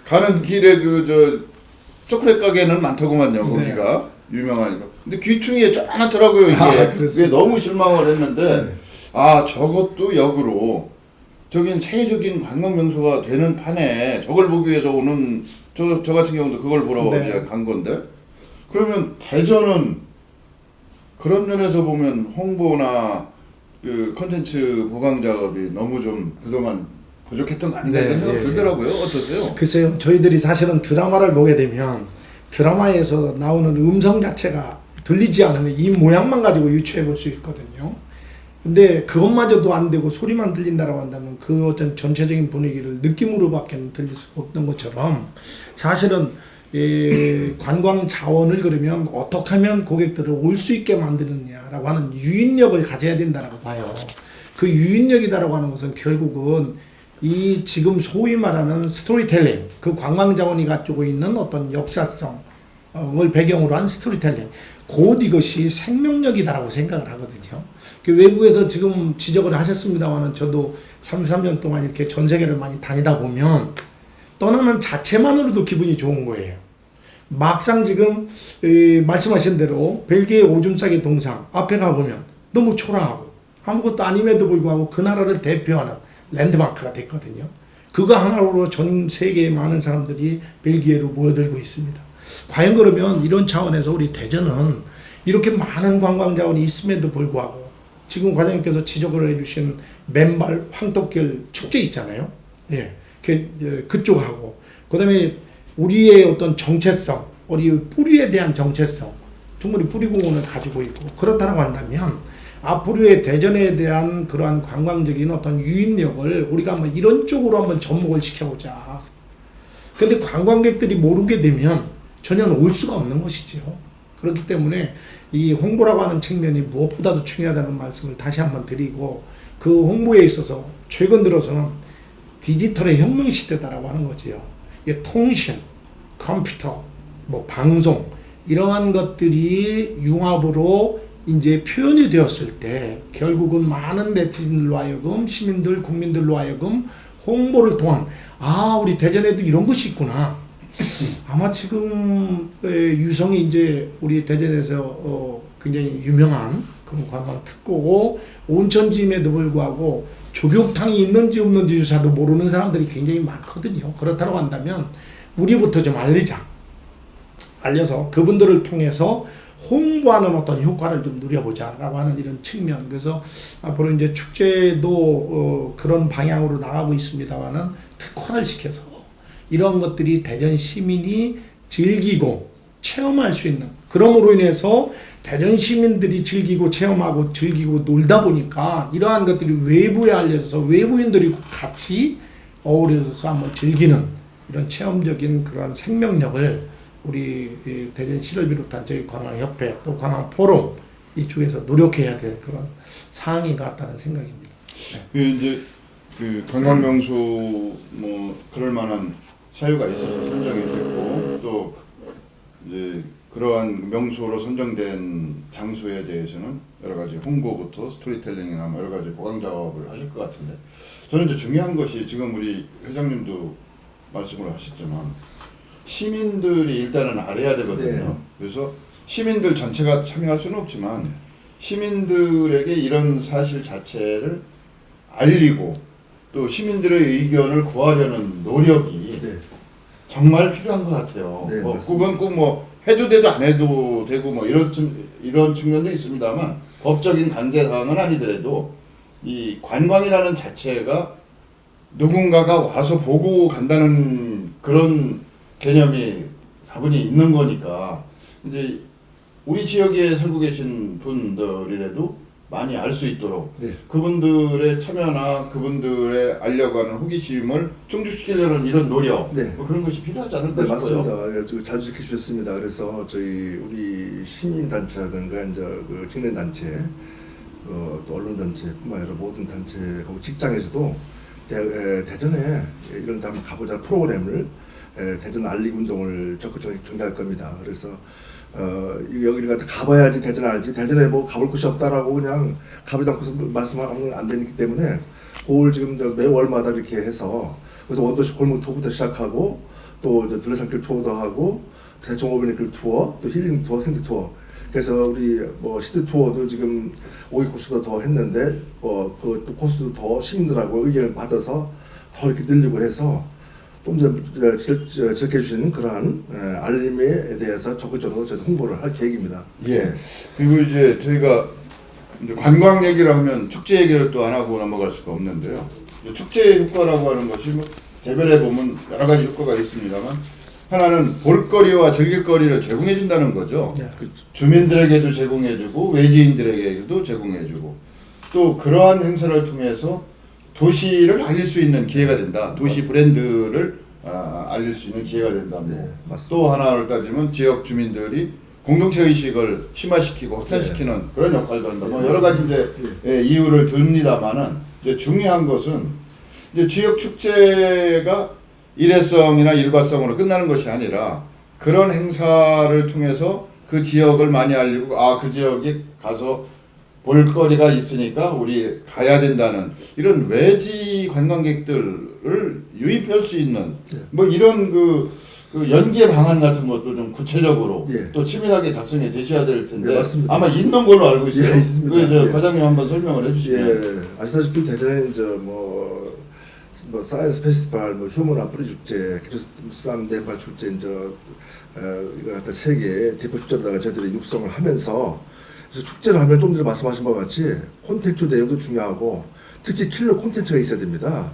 가는 길에 그 초콜릿 가게는 많더구만요. 네. 거기가 유명하니까. 근데 귀퉁이에 쩌하더라고요 이게. 그게 그렇습니다. 너무 실망을 했는데 네. 아 저것도 역으로 저긴 세계적인 관광 명소가 되는 판에 저걸 보기 위해서 오는 저 같은 경우도 그걸 보러 네. 이제 간 건데 그러면 대전은 그런 면에서 보면 홍보나 그 컨텐츠 보강 작업이 너무 좀 그동안 부족했던 거 아닌가 네, 이런 생각 예, 들더라고요. 어떠세요? 글쎄요, 저희들이 사실은 드라마를 보게 되면 드라마에서 나오는 음성 자체가 들리지 않으면 이 모양만 가지고 유추해 볼 수 있거든요. 근데 그것마저도 안 되고 소리만 들린다라고 한다면 그 어떤 전체적인 분위기를 느낌으로밖에 들릴 수가 없는 것처럼 사실은 관광 자원을 그러면 어떻게 하면 고객들을 올 수 있게 만드느냐라고 하는 유인력을 가져야 된다라고 봐요. 그 유인력이다라고 하는 것은 결국은 이 지금 소위 말하는 스토리텔링, 그 관광 자원이 가지고 있는 어떤 역사성을 배경으로 한 스토리텔링, 곧 이것이 생명력이다라고 생각을 하거든요. 그 외국에서 지금 지적을 하셨습니다만은 저도 33년 동안 이렇게 전 세계를 많이 다니다 보면 떠나는 자체만으로도 기분이 좋은 거예요. 막상 지금 말씀하신 대로 벨기에 오줌 싸기 동상 앞에 가보면 너무 초라하고 아무것도 아님에도 불구하고 그 나라를 대표하는 랜드마크가 됐거든요. 그거 하나로 전 세계의 많은 사람들이 벨기에로 모여들고 있습니다. 과연 그러면 이런 차원에서 우리 대전은 이렇게 많은 관광 자원이 있음에도 불구하고 지금 과장님께서 지적을 해주신 맨발 황토길 축제 있잖아요. 예, 그쪽하고 그다음에 우리의 어떤 정체성, 우리 뿌리에 대한 정체성, 충분히 뿌리공원을 가지고 있고 그렇다고 한다면 앞으로의 대전에 대한 그러한 관광적인 어떤 유인력을 우리가 한번 이런 쪽으로 한번 접목을 시켜보자. 근데 관광객들이 모르게 되면 전혀 올 수가 없는 것이죠. 그렇기 때문에 이 홍보라고 하는 측면이 무엇보다도 중요하다는 말씀을 다시 한번 드리고 그 홍보에 있어서 최근 들어서는 디지털의 혁명 시대다라고 하는 거지요. 통신, 컴퓨터, 뭐 방송 이러한 것들이 융합으로 이제 표현이 되었을 때 결국은 많은 네티즌들로 하여금 시민들, 국민들로 하여금 홍보를 통한 우리 대전에도 이런 것이 있구나. 아마 지금 유성이 이제 우리 대전에서 굉장히 유명한 그런 관광 특구고 온천지임에도 불구하고 조교탕이 있는지 없는지조차도 모르는 사람들이 굉장히 많거든요. 그렇다고 한다면 우리부터 좀 알려서 그분들을 통해서 홍보하는 어떤 효과를 좀 누려보자라고 하는 이런 측면. 그래서 앞으로 이제 축제도 그런 방향으로 나가고 있습니다만은 특화를 시켜서 이런 것들이 대전 시민이 즐기고 체험할 수 있는, 그럼으로 인해서 대전 시민들이 즐기고 체험하고 즐기고 놀다 보니까 이러한 것들이 외부에 알려져서 외부인들이 같이 어우러져서 한번 즐기는 이런 체험적인 그런 생명력을 우리 대전시를 비롯한 저희 관광협회 또 관광포럼 이쪽에서 노력해야 될 그런 사항인 것 같다는 생각입니다. 그 이제 그 관광명소 뭐 그럴 만한 사유가 있어서 선정이 됐고 또 이제 그러한 명소로 선정된 장소에 대해서는 여러 가지 홍보부터 스토리텔링이나 뭐 여러 가지 보강 작업을 하실 것 같은데 저는 이제 중요한 것이 지금 우리 회장님도 말씀을 하셨지만 시민들이 일단은 알아야 되거든요. 네. 그래서 시민들 전체가 참여할 수는 없지만 시민들에게 이런 사실 자체를 알리고 또 시민들의 의견을 구하려는 노력이 네. 정말 필요한 것 같아요. 네, 뭐 맞습니다. 그건 꼭 뭐 해도 되도 안 해도 되고 뭐 이런 측면도 있습니다만 법적인 관계 사항은 아니더라도 이 관광이라는 자체가 누군가가 와서 보고 간다는 그런 개념이 다분히 있는 거니까 이제 우리 지역에 살고 계신 분들이라도 많이 알 수 있도록 네. 그분들의 참여나 그분들의 알려고 하는 호기심을 충족시키려는 이런 노력 네. 뭐 그런 것이 필요하지 않을까 네, 싶어요. 맞습니다. 예, 잘 지켜주셨습니다. 그래서 우리 시민단체라든가 이제 그 직내 단체, 또 언론 단체뿐만 아니라 모든 단체, 그리고 직장에서도 대전에 이런 데 한번 가보자 프로그램을 대전 알리기 운동을 적극적으로 전개할 겁니다. 그래서 여기를 갖다 가봐야지 대전 알지, 대전에 뭐 가볼 곳이 없다라고 그냥 가보지 않고서 말씀하면 안 되기 때문에 그걸 지금 매 월마다 이렇게 해서 그래서 원더시 골목 투어부터 시작하고 또 이제 둘레산길 투어도 하고 대청 오브니클 투어, 또 힐링 투어, 생태 투어. 그래서 우리 뭐 시드 투어도 지금 5기 코스도 더 했는데 그것도 코스도 더 시민들하고 의견을 받아서 더 이렇게 늘리고 해서 좀 더 즐겨 주시는 그러한 알림에 대해서 적극적으로 저희 홍보를 할 계획입니다. 예. 그리고 이제 저희가 이제 관광 얘기를 하면 축제 얘기를 또 안 하고 넘어갈 수가 없는데요. 축제 효과라고 하는 것이 뭐 대별해 보면 여러 가지 효과가 있습니다만 하나는 볼거리와 즐길거리를 제공해 준다는 거죠. 네. 주민들에게도 제공해주고 외지인들에게도 제공해주고 또 그러한 행사를 통해서 도시를 알릴 수 있는 기회가 된다. 도시 브랜드를 알릴 수 있는 기회가 된다. 네, 맞습니다. 또 하나를 따지면 지역 주민들이 공동체 의식을 심화시키고 확산시키는 그런 역할도 한다. 뭐 여러 가지 이제 이유를 듭니다만은 이제 중요한 것은 이제 지역 축제가 일회성이나 일과성으로 끝나는 것이 아니라 그런 행사를 통해서 그 지역을 많이 알리고 그 지역에 가서 볼거리가 있으니까 우리 가야 된다는 이런 외지 관광객들을 유입할 수 있는 뭐 이런 그 연계 방안 같은 것도 좀 구체적으로 또 치밀하게 작성해 되셔야 될 텐데 맞습니다. 아마 있는 걸로 알고 있어요. 예, 있습니다. 그 과장님 한번 설명을 해주시면. 아시다시피 대전에 이제 뭐 사이언스 페스티벌, 뭐 휴먼 아프리 축제, 기초산 대발 축제 이제 이거 갖다 세계 대표 축제로다가 저희들이 육성을 하면서 그래서 축제를 하면 좀 전에 말씀하신 바와 같이 콘텐츠 내용도 중요하고 특히 킬러 콘텐츠가 있어야 됩니다.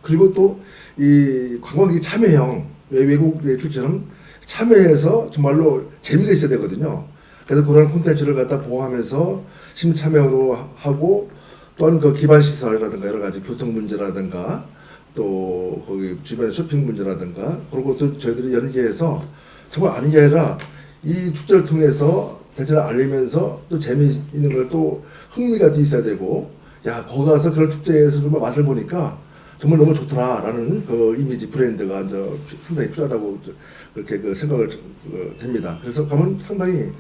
그리고 또 이 관광객 참여형 외국 축제처럼 참여해서 정말로 재미가 있어야 되거든요. 그래서 그런 콘텐츠를 갖다 보호하면서 시민 참여로 하고 또한 그 기반 시설이라든가 여러 가지 교통 문제라든가 또 거기 주변 쇼핑 문제라든가 그런 것도 저희들이 연계해서 정말 아닌 게 아니라 이 축제를 통해서 대전을 알리면서 또 재미있는 걸 또 흥미가 또 있어야 되고 야 거기 가서 그런 축제에서 정말 맛을 보니까 정말 너무 좋더라라는 그 이미지 브랜드가 이제 상당히 필요하다고 그렇게 그 생각을 됩니다. 그래서 가면 상당히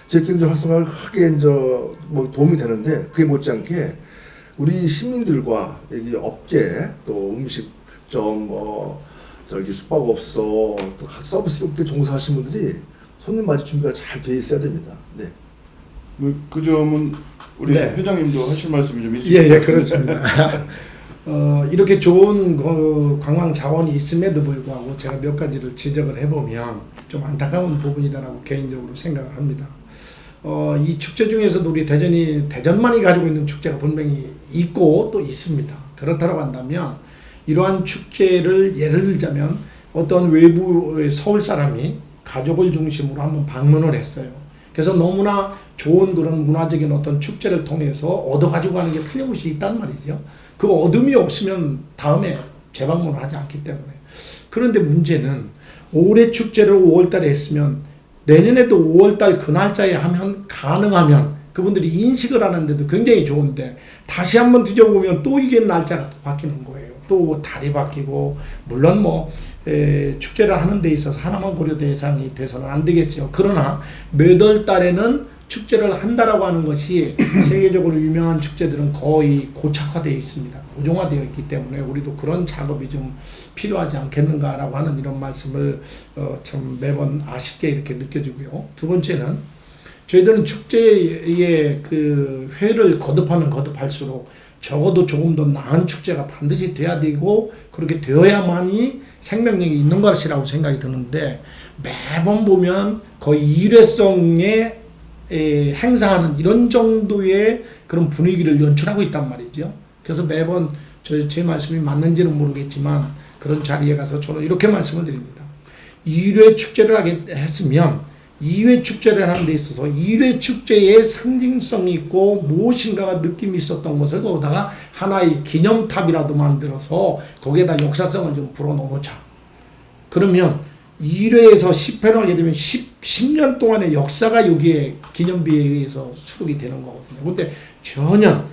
지역경제 활성화를 크게 이제 뭐 도움이 되는데 그게 못지않게 우리 시민들과 여기 업계 또 음식점 뭐 저기 숙박업소 또 각 서비스 업계 종사하시는 분들이 손님 맞이 준비가 잘 돼 있어야 됩니다. 네. 그 점은 우리 네. 회장님도 하실 말씀이 좀 있으실 것 예, 같은데. 그렇습니다. 이렇게 좋은 그 관광 자원이 있음에도 불구하고 제가 몇 가지를 지적을 해보면 좀 안타까운 부분이다라고 개인적으로 생각을 합니다. 이 축제 중에서도 우리 대전만이 가지고 있는 축제가 분명히 있고 또 있습니다. 그렇다고 한다면 이러한 축제를 예를 들자면 어떤 외부 서울 사람이 가족을 중심으로 한번 방문을 했어요. 그래서 너무나 좋은 그런 문화적인 어떤 축제를 통해서 얻어가지고 가는 게 틀림없이 있단 말이죠. 그 얻음이 없으면 다음에 재방문을 하지 않기 때문에. 그런데 문제는 올해 축제를 5월달에 했으면 내년에도 5월달 그 날짜에 하면 가능하면 그분들이 인식을 하는데도 굉장히 좋은데 다시 한번 뒤져보면 또 이게 날짜가 바뀌는 거예요. 또 달이 바뀌고 물론 축제를 하는 데 있어서 하나만 고려 대상이 돼서는 안 되겠죠. 그러나 몇 월 달에는 축제를 한다라고 하는 것이 세계적으로 유명한 축제들은 거의 고착화되어 있습니다. 고정화되어 있기 때문에 우리도 그런 작업이 좀 필요하지 않겠는가라고 하는 이런 말씀을 참 매번 아쉽게 이렇게 느껴지고요. 두 번째는 저희들은 축제의 그 회를 거듭하면 거듭할수록 적어도 조금 더 나은 축제가 반드시 돼야 되고 그렇게 되어야만이 생명력이 있는 것이라고 생각이 드는데 매번 보면 거의 일회성의 행사하는 이런 정도의 그런 분위기를 연출하고 있단 말이죠. 그래서 매번 제 말씀이 맞는지는 모르겠지만 그런 자리에 가서 저는 이렇게 말씀을 드립니다. 1회 축제를 했으면 2회 축제를 하는 데 있어서 1회 축제의 상징성이 있고 무엇인가가 느낌이 있었던 것을 거기다가 하나의 기념탑이라도 만들어서 거기에다 역사성을 좀 불어넣자. 그러면 1회에서 10회를 하게 되면 10년 동안의 역사가 여기에 기념비에 의해서 수록이 되는 거거든요. 근데 전혀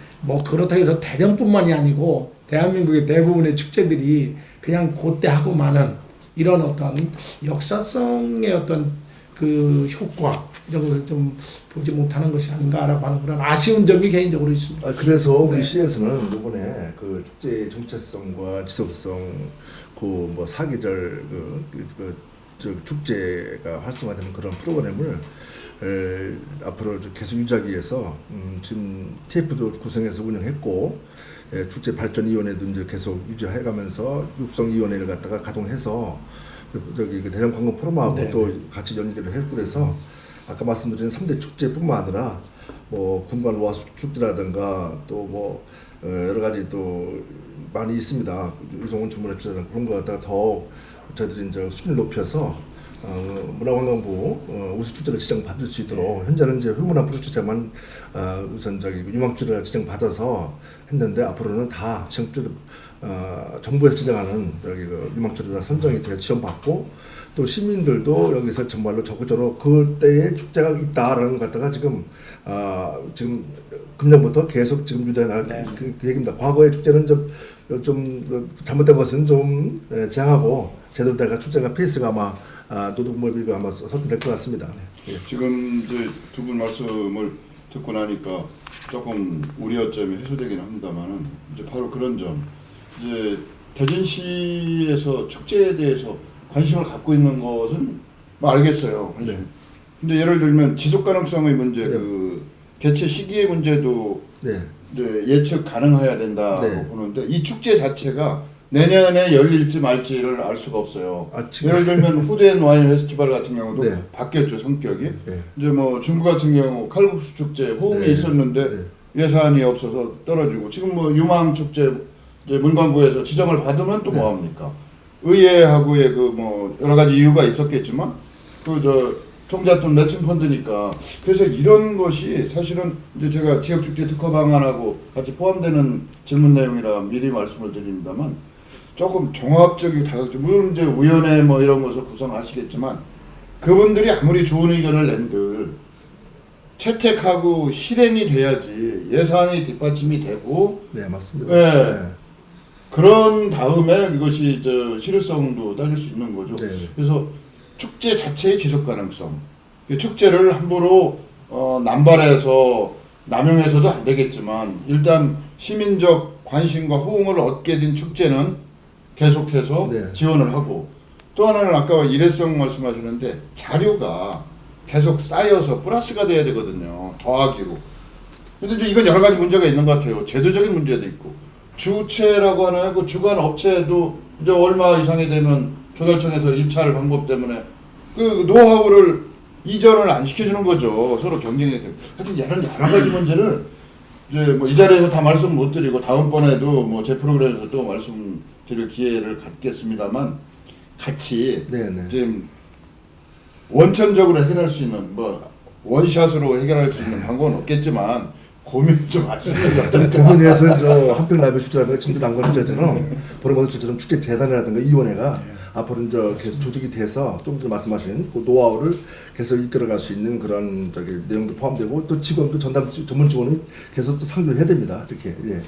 그렇다고 해서 대전뿐만이 아니고 대한민국의 대부분의 축제들이 그냥 그때 하고 마는 이런 어떤 역사성의 어떤 그 효과 이런 것을 좀 보지 못하는 것이 아닌가라고 하는 그런 아쉬운 점이 개인적으로 있습니다. 그래서 우리 네. 시에서는 이번에 그 축제의 정체성과 지속성, 그 사계절 축제가 활성화되는 그런 프로그램을 앞으로 계속 유지하기 위해서 지금 TF도 구성해서 운영했고 축제 발전위원회도 이제 계속 유지해가면서 육성위원회를 갖다가 가동해서 그 대전 관광 포럼하고 네. 또 같이 연계를 했고 그래서 아까 말씀드린 3대 축제뿐만 아니라 군관 와수 축제라든가 또 여러 가지 또 많이 있습니다. 유성훈 주문회 축제라든가 그런 거 갖다가 더 저희들이 이제 수준을 높여서 문화관광부 우수 축제를 지정받을 수 있도록 현재는 이제 회문화 부수 축제만 우선 유망 축제를 지정받아서 했는데 앞으로는 다 지정축제를 정부에서 지정하는 유망 축제가 선정이 되어 지원받고 또 시민들도 여기서 정말로 적극적으로 그때의 축제가 있다라는 것 갖다가 지금 금년부터 계속 지금 유도해 나갈 그 계획입니다. 과거의 축제는 좀 잘못된 것은 좀 제한하고 제대로 된 축제가 페이스가 아마 노동법이 아마 설정될 것 같습니다. 네. 지금 이제 두 분 말씀을 듣고 나니까 조금 우려점이 해소되긴 합니다만은 이제 바로 그런 점 이제 대전시에서 축제에 대해서 관심을 갖고 있는 것은 알겠어요. 관심. 네. 근데 예를 들면 지속 가능성의 문제, 네. 그 개최 시기의 문제도 네. 이제 예측 가능해야 된다고 네. 보는데 이 축제 자체가 내년에 열릴지 말지를 알 수가 없어요. 예를 들면 후대인 와인 페스티벌 같은 경우도 네. 바뀌었죠, 성격이. 네. 이제 중구 같은 경우 칼국수 축제 호응이 네. 있었는데 네. 예산이 없어서 떨어지고 지금 유망 축제 이제 문광부에서 지정을 받으면 또 네. 뭐 합니까? 의회하고의 여러 가지 이유가 있었겠지만 종잣돈 매칭 펀드니까 그래서 이런 것이 사실은 이제 제가 지역축제 특허 방안하고 같이 포함되는 질문 내용이라 미리 말씀을 드립니다만 조금 종합적이고 다각적 물론 이제 위원회 이런 것을 구성하시겠지만 그분들이 아무리 좋은 의견을 낸들 채택하고 실행이 돼야지 예산이 뒷받침이 되고 네, 맞습니다. 네. 네. 그런 다음에 이것이 실효성도 따질 수 있는 거죠. 네. 그래서 축제 자체의 지속 가능성. 축제를 함부로 남발해서 남용해서도 안 되겠지만 일단 시민적 관심과 호응을 얻게 된 축제는 계속해서 네. 지원을 하고 또 하나는 아까 일회성 말씀하시는데 자료가 계속 쌓여서 플러스가 돼야 되거든요. 더하기로. 근데 이제 이건 여러 가지 문제가 있는 것 같아요. 제도적인 문제도 있고 주체라고 하나요? 그 주관 업체도 이제 얼마 이상이 되면 조달청에서 입찰 방법 때문에 그 노하우를 이전을 안 시켜주는 거죠. 서로 경쟁이 되고. 하여튼 이런 여러 가지 문제를 이제 뭐 이 자리에서 다 말씀 못 드리고 다음번에도 뭐 제 프로그램에서 또 말씀드릴 기회를 갖겠습니다만 같이 네네. 지금 원천적으로 해결할 수 있는 뭐 원샷으로 해결할 수 있는 방법은 없겠지만 고민 좀 하시는 게 어떨까. 고민해서 저 한평 라이브 출전하다가 지금도 난관 주자처럼 보름마다 출처럼 축제 재단이라든가 이원회가 앞으로 이제 계속 조직이 돼서 좀 전에 말씀하신 그 노하우를 계속 이끌어갈 수 있는 그런 저기 내용도 포함되고 또 직원도 전담 전문 직원이 계속 또 상주를 해야 됩니다. 이렇게 예.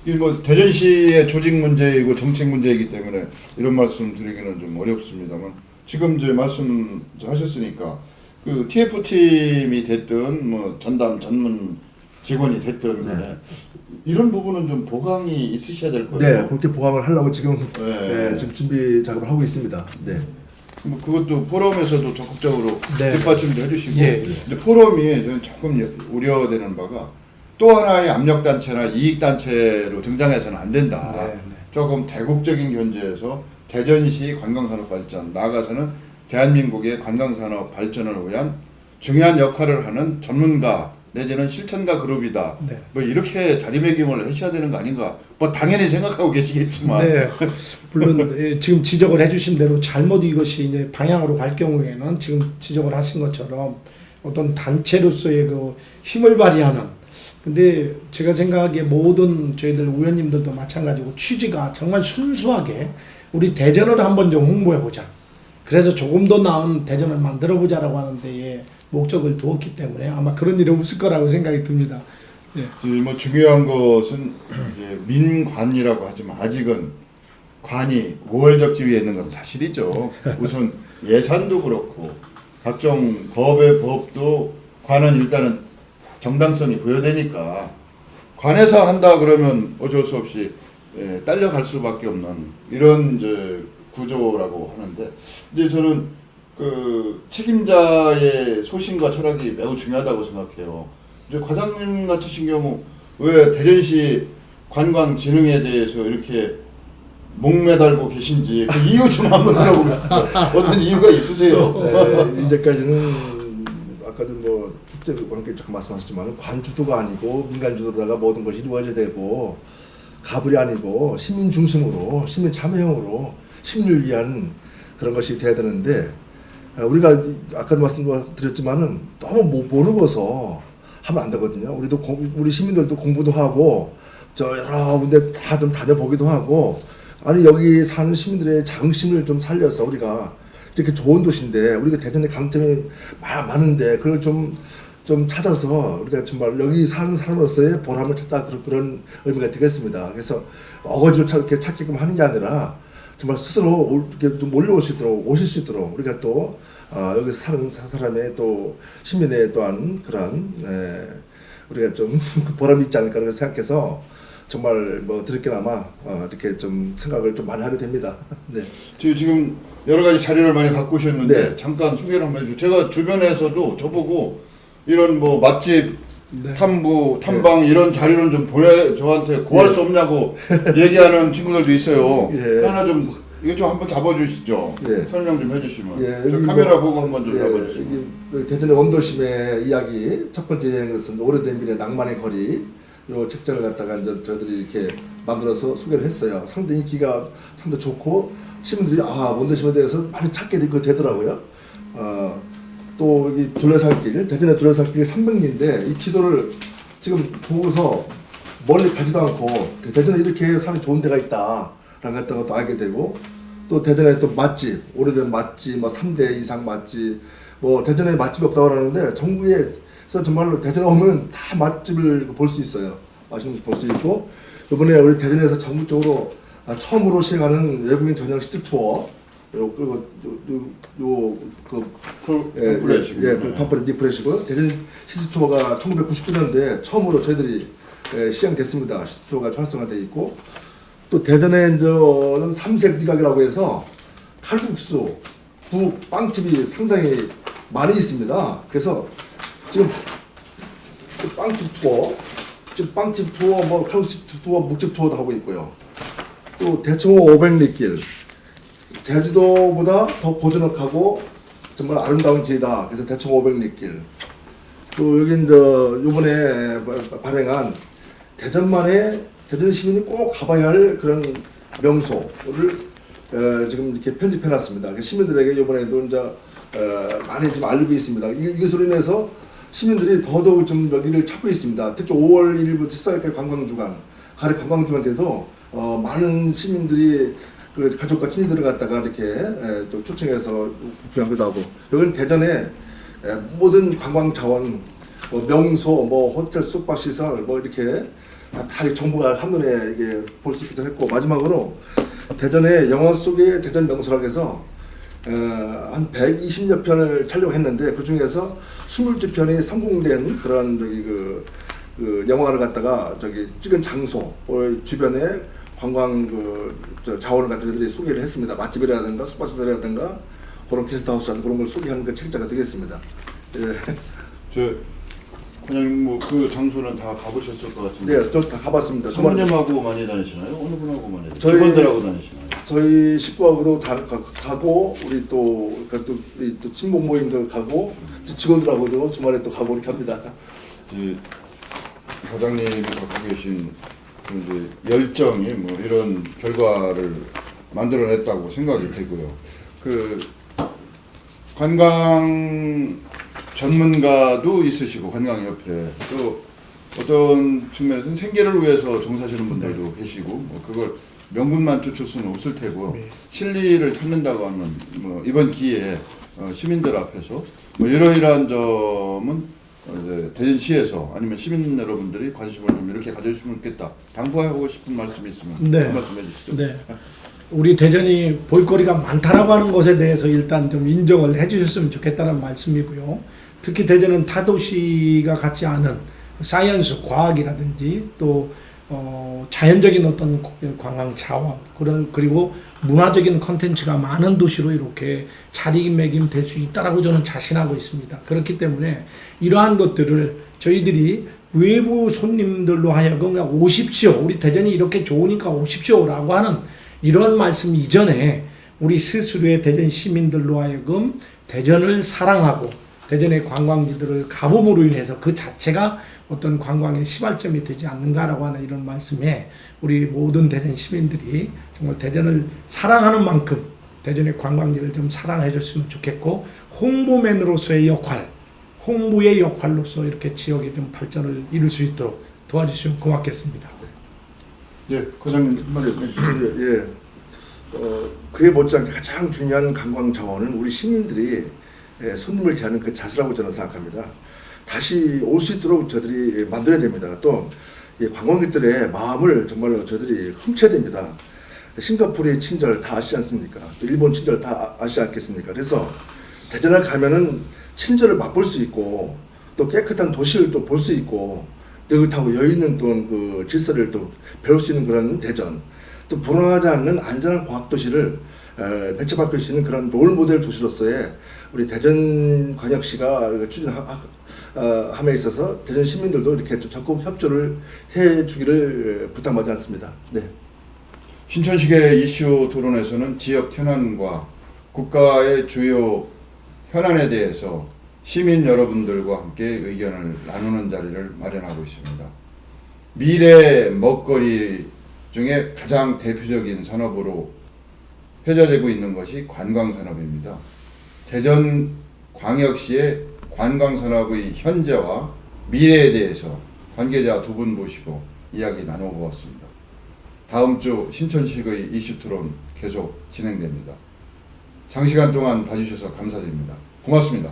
이 뭐 대전시의 조직 문제이고 정책 문제이기 때문에 이런 말씀 드리기는 좀 어렵습니다만 지금 이제 말씀 하셨으니까 그 TF 팀이 됐든 뭐 전담 전문 직원이 됐든 간에 이런 부분은 좀 보강이 있으셔야 될 거예요. 네, 그렇게 보강을 하려고 지금 네. 지금 준비 작업을 하고 있습니다. 네. 뭐 그것도 포럼에서도 적극적으로 네. 뒷받침도 해주시고 예. 근데 포럼이 저는 조금 우려되는 바가 또 하나의 압력 단체나 이익 단체로 등장해서는 안 된다. 네, 네. 조금 대국적인 견제에서 대전시 관광산업 발전 나아가서는 대한민국의 관광산업 발전을 위한 중요한 역할을 하는 전문가 내지는 실천가 그룹이다. 네. 뭐 이렇게 자리매김을 하셔야 되는 거 아닌가? 뭐 당연히 생각하고 계시겠지만. 네, 물론 지금 지적을 해주신 대로 잘못 이것이 이제 방향으로 갈 경우에는 지금 지적을 하신 것처럼 어떤 단체로서의 그 힘을 발휘하는. 근데 제가 생각하기에 모든 저희들 의원님들도 마찬가지고 취지가 정말 순수하게 우리 대전을 한번 좀 홍보해 보자. 그래서 조금 더 나은 대전을 만들어 보자라고 하는 데에 목적을 두었기 때문에 아마 그런 일이 없을 거라고 생각이 듭니다. 예. 뭐 중요한 것은 이제 민관이라고 하지만 아직은 관이 5월적 지위에 있는 것은 사실이죠. 우선 예산도 그렇고 각종 법도 관은 일단은 정당성이 부여되니까 관에서 한다 그러면 어쩔 수 없이 딸려갈 수밖에 없는 이런 이제 구조라고 하는데 이제 저는 그 책임자의 소신과 철학이 매우 중요하다고 생각해요. 이제 과장님 같으신 경우 왜 대전시 관광진흥에 대해서 이렇게 목매달고 계신지 그 이유 좀 한번 들어보면 어떤 이유가 있으세요? 네, 이제까지는 아까도 뭐 축제와 함께 잠깐 말씀하셨지만 관주도가 아니고 민간주도다가 모든 것이 이루어져야 되고 가불이 아니고 시민 중심으로 시민 참여형으로 심리를 위한 그런 것이 돼야 되는데 우리가 아까도 말씀드렸지만은 너무 모르고서 하면 안 되거든요. 우리 시민들도 공부도 하고 저 여러 군데 다 좀 다녀보기도 하고 아니 여기 사는 시민들의 자긍심을 좀 살려서 우리가 이렇게 좋은 도시인데 우리가 대전에 강점이 많은데 그걸 좀 찾아서 우리가 정말 여기 사는 사람으로서의 보람을 찾자 그런 의미가 되겠습니다. 그래서 어거지로 이렇게 찾게끔 하는 게 아니라 정말 스스로 이렇게 좀 오실 수 있도록 우리가 또 여기서 사는 사람의 또 시민의 또한 그런 우리가 좀 보람이 있지 않을까 그렇게 생각해서 정말 뭐 드럽게나마 이렇게 좀 생각을 좀 많이 하게 됩니다. 네. 지금 여러 가지 자료를 많이 갖고 오셨는데 네. 잠깐 소개를 한번 해주세요. 제가 주변에서도 저보고 이런 뭐 맛집 네. 탐부, 탐방 이런 자료는 좀 저한테 구할 수 없냐고 얘기하는 친구들도 있어요. 하나 좀 이거 좀 한번 잡아주시죠. 설명 좀 해주시면. 예, 저 카메라 보고 한번 좀 잡아주시면. 대전의 원도심의 이야기 첫 번째 것은 오래된 비례 낭만의 거리 요 책자를 갖다가 이제 저희들이 이렇게 만들어서 소개를 했어요. 상당히 인기가 상당히 좋고 시민들이 원도심에 대해서 많이 찾게 되더라고요. 또 여기 둘레산길, 대전의 둘레산길이 300리인데 이 지도를 지금 보고서 멀리 가지도 않고 대전에 이렇게 사는 좋은 데가 있다라는 것도 알게 되고 또 대전에 또 맛집, 오래된 맛집, 뭐 3대 이상 맛집, 뭐 대전에 맛집이 없다고 하는데 전국에서 정말로 대전에 오면 다 맛집을 볼 수 있어요. 맛있는 집 볼 수 있고 이번에 우리 대전에서 전국적으로 처음으로 시행하는 외국인 전용 시티 투어 팜플렛 리프레시고 대전 시티 투어가 1999년도에 처음으로 저희들이 시행됐습니다. 시티 투어가 활성화되어 있고 또 대전에 이제는 삼색 미각이라고 해서 칼국수, 국, 빵집이 상당히 많이 있습니다. 그래서 지금 또 빵집 투어, 지금 빵집 투어, 뭐 칼국수 투어, 묵집 투어도 하고 있고요. 또 대청호 500리길, 제주도보다 더 고즈넉하고 정말 아름다운 길이다. 그래서 대청호 500리길. 또 여기 이제 요번에 발행한 대전만의 대전 시민이 꼭 가봐야 할 그런 명소를 지금 이렇게 편집해놨습니다. 시민들에게 이번에도 이제 많이 좀 알리고 있습니다. 이것으로 인해서 시민들이 더더욱 좀 여기를 찾고 있습니다. 특히 5월 1일부터 14일까지 관광주간, 가을 관광주간 때도 많은 시민들이 그 가족과 친구들을 갖다가 이렇게 또 초청해서 구경하기도 하고, 여기는 대전에 모든 관광 자원, 뭐 명소, 뭐 호텔, 숙박 시설, 뭐 이렇게 다 정보가 한눈에 이게 볼 수 있기도 했고, 마지막으로 대전의 영화 속의 대전 명소라고 해서 한 120여 편을 촬영했는데 그 중에서 22편이 성공된 그런 저기 그 영화를 갖다가 저기 찍은 장소 주변에 관광 자원을 갖다 저희들이 소개를 했습니다. 맛집이라든가 숙박시설이라든가 그런 게스트하우스라든가 그런 걸 소개하는 그 책자가 되겠습니다. 예. 저 그냥 뭐 그 장소는 다 가보셨을 것 같은데. 네, 저 다 가봤습니다. 사모님하고 많이 다니시나요? 어느 분하고 많이 다니시나요? 저희- 직원들하고 다니시나요? 저희 식구하고도 다 가고 우리 또 친목 모임도 가고 또 직원들하고도 주말에 또 가고 이렇게 합니다. 이제 사장님이 갖고 계신 그 이제 열정이 뭐 이런 결과를 만들어냈다고 생각이 되고요. 그 관광 전문가도 있으시고 관광협회 또 어떤 측면에서는 생계를 위해서 종사하시는 분들도 계시고 뭐 그걸 명분만 쫓을 수는 없을 테고 네. 실리를 찾는다고 하면 뭐 이번 기회에 시민들 앞에서 뭐 이러이러한 점은 이제 대전시에서 아니면 시민 여러분들이 관심을 좀 이렇게 가져주시면 좋겠다. 당부하고 싶은 말씀이 있으면 네. 한 말씀 해주시죠. 네. 우리 대전이 볼거리가 많다라고 하는 것에 대해서 일단 좀 인정을 해주셨으면 좋겠다는 말씀이고요. 특히 대전은 타도시가 같지 않은 사이언스, 과학이라든지 또 자연적인 어떤 관광 자원 그리고 문화적인 컨텐츠가 많은 도시로 이렇게 자리매김 될 수 있다라고 저는 자신하고 있습니다. 그렇기 때문에 이러한 것들을 저희들이 외부 손님들로 하여금 그냥 오십시오. 우리 대전이 이렇게 좋으니까 오십시오라고 하는 이런 말씀 이전에 우리 스스로의 대전 시민들로 하여금 대전을 사랑하고 대전의 관광지들을 가봄으로 인해서 그 자체가 어떤 관광의 시발점이 되지 않는가라고 하는 이런 말씀에 우리 모든 대전 시민들이 정말 대전을 사랑하는 만큼 대전의 관광지를 좀 사랑해 줬으면 좋겠고 홍보맨으로서의 역할, 홍보의 역할로서 이렇게 지역의 좀 발전을 이룰 수 있도록 도와주시면 고맙겠습니다. 예, 과장님 말씀해 주시죠. 예. 그에 못지않게 가장 중요한 관광 자원은 우리 시민들이 손님을 대하는 그 자세라고 저는 생각합니다. 다시 올 수 있도록 저희들이 만들어야 됩니다. 또 관광객들의 마음을 정말로 저희들이 훔쳐야 됩니다. 싱가포르의 친절 다 아시지 않습니까? 또 일본 친절 다 아시지 않겠습니까? 그래서 대전에 가면은 친절을 맛볼 수 있고 또 깨끗한 도시를 또 볼 수 있고 느긋하고 여유있는 또 그 질서를 또 배울 수 있는 그런 대전, 또 불안하지 않는 안전한 과학도시를 배척할 수 있는 그런 롤모델 도시로서의 우리 대전광역시가 추진함에 있어서 대전 시민들도 이렇게 좀 적극 협조를 해주기를 부탁받지 않습니다. 네. 신천식의 이슈 토론에서는 지역 현안과 국가의 주요 현안에 대해서 시민 여러분들과 함께 의견을 나누는 자리를 마련하고 있습니다. 미래 먹거리 중에 가장 대표적인 산업으로 회자되고 있는 것이 관광산업입니다. 대전광역시의 관광산업의 현재와 미래에 대해서 관계자 두 분 모시고 이야기 나눠보았습니다. 다음 주 신천식의 이슈 토론 계속 진행됩니다. 장시간 동안 봐주셔서 감사드립니다. 고맙습니다.